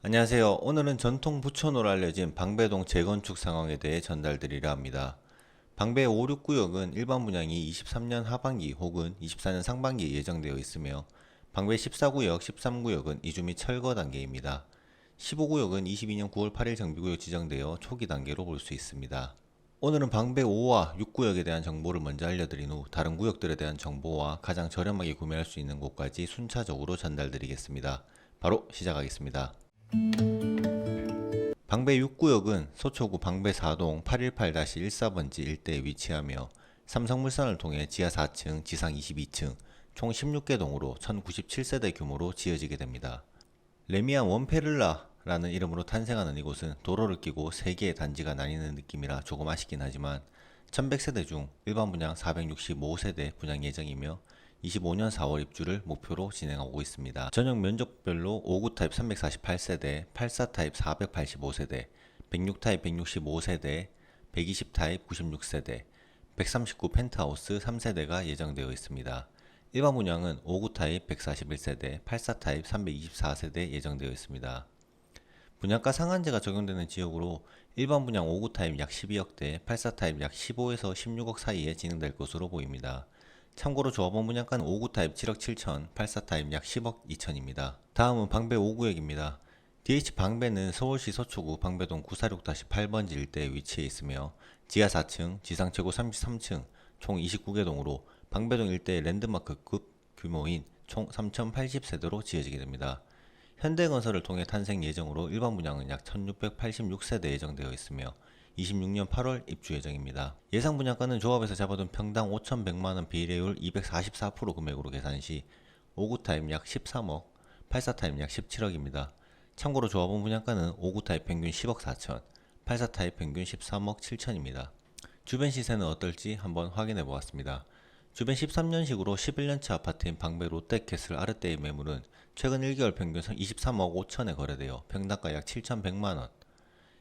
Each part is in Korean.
안녕하세요. 오늘은 전통 부촌으로 알려진 방배동 재건축 상황에 대해 전달드리려 합니다. 방배 5, 6구역은 일반 분양이 23년 하반기 혹은 24년 상반기에 예정되어 있으며 방배 14구역, 13구역은 이주 및 철거 단계입니다. 15구역은 22년 9월 8일 정비구역 지정되어 초기 단계로 볼 수 있습니다. 오늘은 방배 5와 6구역에 대한 정보를 먼저 알려드린 후 다른 구역들에 대한 정보와 가장 저렴하게 구매할 수 있는 곳까지 순차적으로 전달드리겠습니다. 바로 시작하겠습니다. 방배 6구역은 서초구 방배 4동 818-14번지 일대에 위치하며 삼성물산을 통해 지하 4층, 지상 22층, 총 16개 동으로 1097세대 규모로 지어지게 됩니다. 레미안 원페를라라는 이름으로 탄생하는 이곳은 도로를 끼고 3개의 단지가 나뉘는 느낌이라 조금 아쉽긴 하지만 1100세대 중 일반 분양 465세대 분양 예정이며 25년 4월 입주를 목표로 진행하고 있습니다. 전용 면적별로 5구 타입 348세대, 84 타입 485세대, 106 타입 165세대, 120 타입 96세대, 139 펜트하우스 3세대가 예정되어 있습니다. 일반 분양은 5구 타입 141세대, 84 타입 324세대 예정되어 있습니다. 분양가 상한제가 적용되는 지역으로 일반 분양 5구 타입 약 12억대, 84 타입 약 15에서 16억 사이에 진행될 것으로 보입니다. 참고로 조합원 분양가는 5구 타입 7억 7천, 84 타입 약 10억 2천입니다. 다음은 방배 5구역입니다. DH 방배는 서울시 서초구 방배동 946-8번지 일대에 위치해 있으며 지하 4층, 지상 최고 33층, 총 29개 동으로 방배동 일대의 랜드마크급 규모인 총 3080세대로 지어지게 됩니다. 현대건설을 통해 탄생 예정으로 일반 분양은 약 1686세대 예정되어 있으며 26년 8월 입주 예정입니다. 예상 분양가는 조합에서 잡아둔 평당 5,100만원 비례율 244% 금액으로 계산 시 5구 타입 약 13억, 84 타입 약 17억입니다. 참고로 조합원 분양가는 5구 타입 평균 10억 4천, 84 타입 평균 13억 7천입니다. 주변 시세는 어떨지 한번 확인해 보았습니다. 주변 13년식으로 11년차 아파트인 방배 롯데캐슬 아르떼의 매물은 최근 1개월 평균 23억 5천에 거래되어 평당가 약 7,100만원,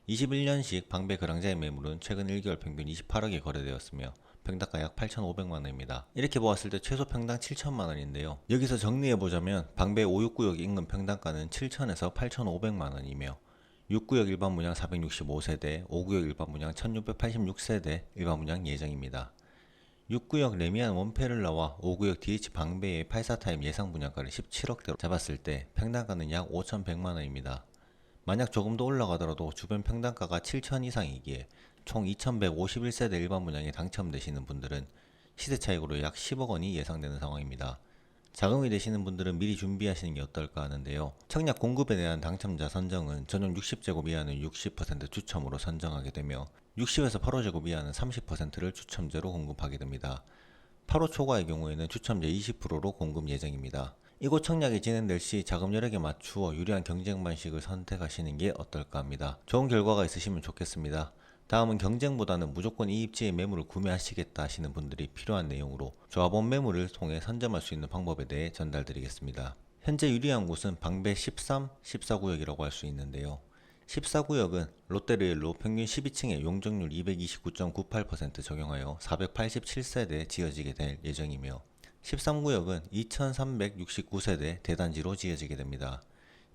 21년식 방배 그랑자의 매물은 최근 1개월 평균 28억에 거래되었으며 평당가 약 8,500만원입니다. 이렇게 보았을 때 최소 평당 7천만원인데요. 여기서 정리해보자면 방배 5, 6구역 인근 평당가는 7천에서 8,500만원이며 6구역 일반 분양 465세대, 5구역 일반 분양 1686세대 일반 분양 예정입니다. 6구역 레미안 원페를라와 5구역 DH 방배의 84 타입 예상 분양가를 17억대로 잡았을 때 평당가는 약 5,100만원입니다. 만약 조금 더 올라가더라도 주변 평당가가 7천 이상이기에 총 2151세대 일반 분양에 당첨되시는 분들은 시세 차익으로 약 10억 원이 예상되는 상황입니다. 자금이 되시는 분들은 미리 준비하시는 게 어떨까 하는데요. 청약 공급에 대한 당첨자 선정은 전용 60제곱 이하는 60% 추첨으로 선정하게 되며 60에서 8호제곱 이하는 30%를 추첨제로 공급하게 됩니다. 8호 초과의 경우에는 추첨제 20%로 공급 예정입니다. 이곳 청약이 진행될 시 자금 여력에 맞추어 유리한 경쟁 방식을 선택하시는 게 어떨까 합니다. 좋은 결과가 있으시면 좋겠습니다. 다음은 경쟁보다는 무조건 이 입지의 매물을 구매하시겠다 하시는 분들이 필요한 내용으로 조합원 매물을 통해 선점할 수 있는 방법에 대해 전달드리겠습니다. 현재 유리한 곳은 방배 13, 14구역이라고 할 수 있는데요. 14구역은 롯데리엘로 평균 12층에 용적률 229.98% 적용하여 487세대 지어지게 될 예정이며 13구역은 2369세대 대단지로 지어지게 됩니다.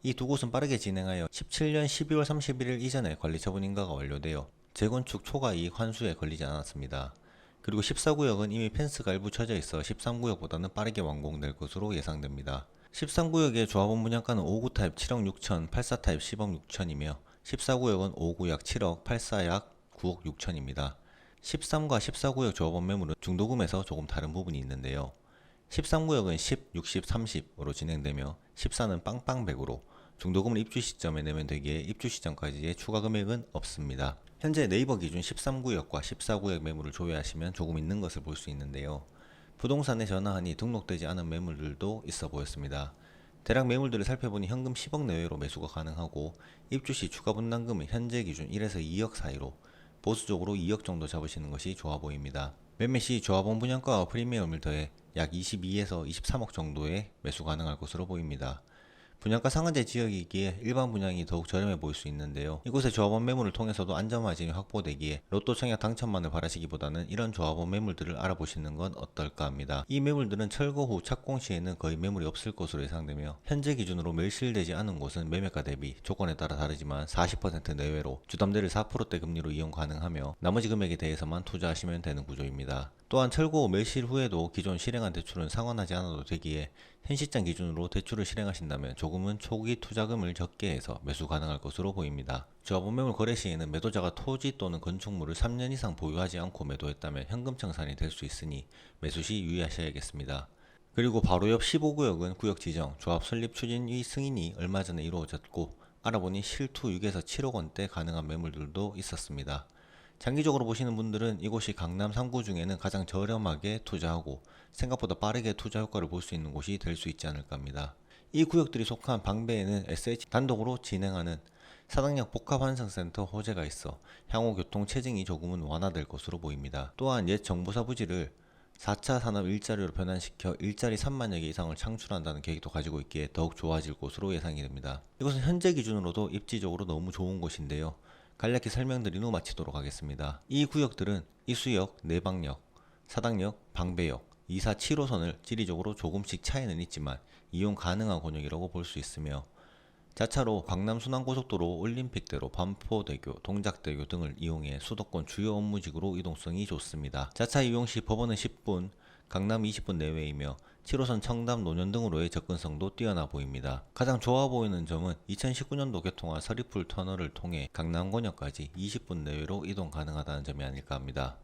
이 두 곳은 빠르게 진행하여 17년 12월 31일 이전에 관리처분 인가가 완료되어 재건축 초과 이익 환수에 걸리지 않았습니다. 그리고 14구역은 이미 펜스가 일부 쳐져 있어 13구역보다는 빠르게 완공될 것으로 예상됩니다. 13구역의 조합원 분양가는 5구 타입 7억 6천, 84 타입 10억 6천이며 14구역은 5구 약 7억, 84 약 9억 6천입니다. 13과 14구역 조합원 매물은 중도금에서 조금 다른 부분이 있는데요. 13구역은 10, 60, 30으로 진행되며 14는 빵빵100으로 중도금을 입주 시점에 내면 되기에 입주 시점까지의 추가 금액은 없습니다. 현재 네이버 기준 13구역과 14구역 매물을 조회하시면 조금 있는 것을 볼 수 있는데요. 부동산에 전화하니 등록되지 않은 매물들도 있어 보였습니다. 대략 매물들을 살펴보니 현금 10억 내외로 매수가 가능하고 입주 시 추가 분담금은 현재 기준 1에서 2억 사이로 보수적으로 2억 정도 잡으시는 것이 좋아 보입니다. 매매 시 조합원 분양가와 프리미엄을 더해 약 22에서 23억 정도의 매수 가능할 것으로 보입니다. 분양가 상한제 지역이기에 일반 분양이 더욱 저렴해 보일 수 있는데요. 이곳의 조합원 매물을 통해서도 안전마진이 확보되기에 로또 청약 당첨만을 바라시기보다는 이런 조합원 매물들을 알아보시는 건 어떨까 합니다. 이 매물들은 철거 후 착공 시에는 거의 매물이 없을 것으로 예상되며 현재 기준으로 멸실되지 않은 곳은 매매가 대비 조건에 따라 다르지만 40% 내외로 주담대를 4%대 금리로 이용 가능하며 나머지 금액에 대해서만 투자하시면 되는 구조입니다. 또한 철거 후 멸실 후에도 기존 실행한 대출은 상환하지 않아도 되기에 현 시장 기준으로 대출을 실행하신다면 조금은 초기 투자금을 적게 해서 매수 가능할 것으로 보입니다. 조합원 매물 거래 시에는 매도자가 토지 또는 건축물을 3년 이상 보유하지 않고 매도했다면 현금 청산이 될 수 있으니 매수 시 유의하셔야겠습니다. 그리고 바로 옆 15구역은 구역 지정, 조합 설립 추진위 승인이 얼마 전에 이루어졌고 알아보니 실투 6에서 7억 원대 가능한 매물들도 있었습니다. 장기적으로 보시는 분들은 이곳이 강남 3구 중에는 가장 저렴하게 투자하고 생각보다 빠르게 투자 효과를 볼 수 있는 곳이 될 수 있지 않을까 합니다. 이 구역들이 속한 방배에는 SH 단독으로 진행하는 사당역 복합환승센터 호재가 있어 향후 교통 체증이 조금은 완화될 것으로 보입니다. 또한 옛 정보사 부지를 4차 산업 일자리로 변환시켜 일자리 3만여 개 이상을 창출한다는 계획도 가지고 있기에 더욱 좋아질 곳으로 예상이 됩니다. 이것은 현재 기준으로도 입지적으로 너무 좋은 곳인데요. 간략히 설명드린 후 마치도록 하겠습니다. 이 구역들은 이수역, 내방역, 사당역, 방배역, 2사 7호선을 지리적으로 조금씩 차이는 있지만 이용 가능한 권역이라고 볼 수 있으며 자차로 강남 순환고속도로 올림픽대로 반포대교, 동작대교 등을 이용해 수도권 주요 업무지구로 이동성이 좋습니다. 자차 이용 시 법원은 10분, 강남 20분 내외이며 7호선 청담 노년 등으로의 접근성도 뛰어나 보입니다. 가장 좋아 보이는 점은 2019년도 개통한 서리풀 터널을 통해 강남권역까지 20분 내외로 이동 가능하다는 점이 아닐까 합니다.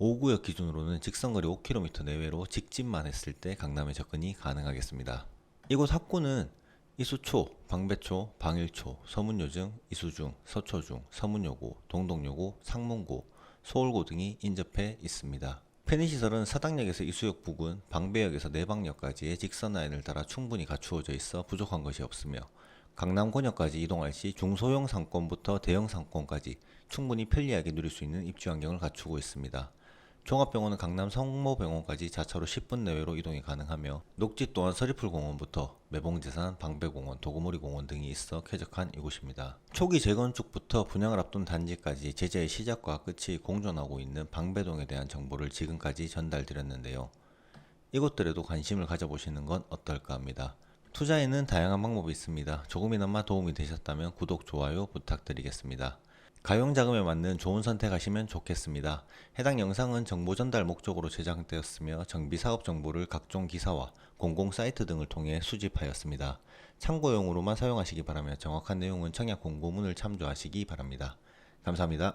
5구역 기준으로는 직선거리 5km 내외로 직진만 했을 때 강남에 접근이 가능하겠습니다. 이곳 합구는 이수초, 방배초, 방일초, 서문요중, 이수중, 서초중, 서문여고, 동덕여고, 상문고, 서울고 등이 인접해 있습니다. 편의시설은 사당역에서 이수역 부근, 방배역에서 내방역까지의 직선 라인을 따라 충분히 갖추어져 있어 부족한 것이 없으며 강남권역까지 이동할 시 중소형 상권부터 대형 상권까지 충분히 편리하게 누릴 수 있는 입지 환경을 갖추고 있습니다. 종합병원은 강남 성모병원까지 자차로 10분 내외로 이동이 가능하며 녹지 또한 서리풀공원부터 매봉제산, 방배공원, 도구머리공원 등이 있어 쾌적한 이곳입니다. 초기 재건축부터 분양을 앞둔 단지까지 제재의 시작과 끝이 공존하고 있는 방배동에 대한 정보를 지금까지 전달드렸는데요. 이곳들에도 관심을 가져보시는 건 어떨까 합니다. 투자에는 다양한 방법이 있습니다. 조금이나마 도움이 되셨다면 구독, 좋아요 부탁드리겠습니다. 가용자금에 맞는 좋은 선택하시면 좋겠습니다. 해당 영상은 정보 전달 목적으로 제작되었으며 정비사업 정보를 각종 기사와 공공 사이트 등을 통해 수집하였습니다. 참고용으로만 사용하시기 바라며 정확한 내용은 청약 공고문을 참조하시기 바랍니다. 감사합니다.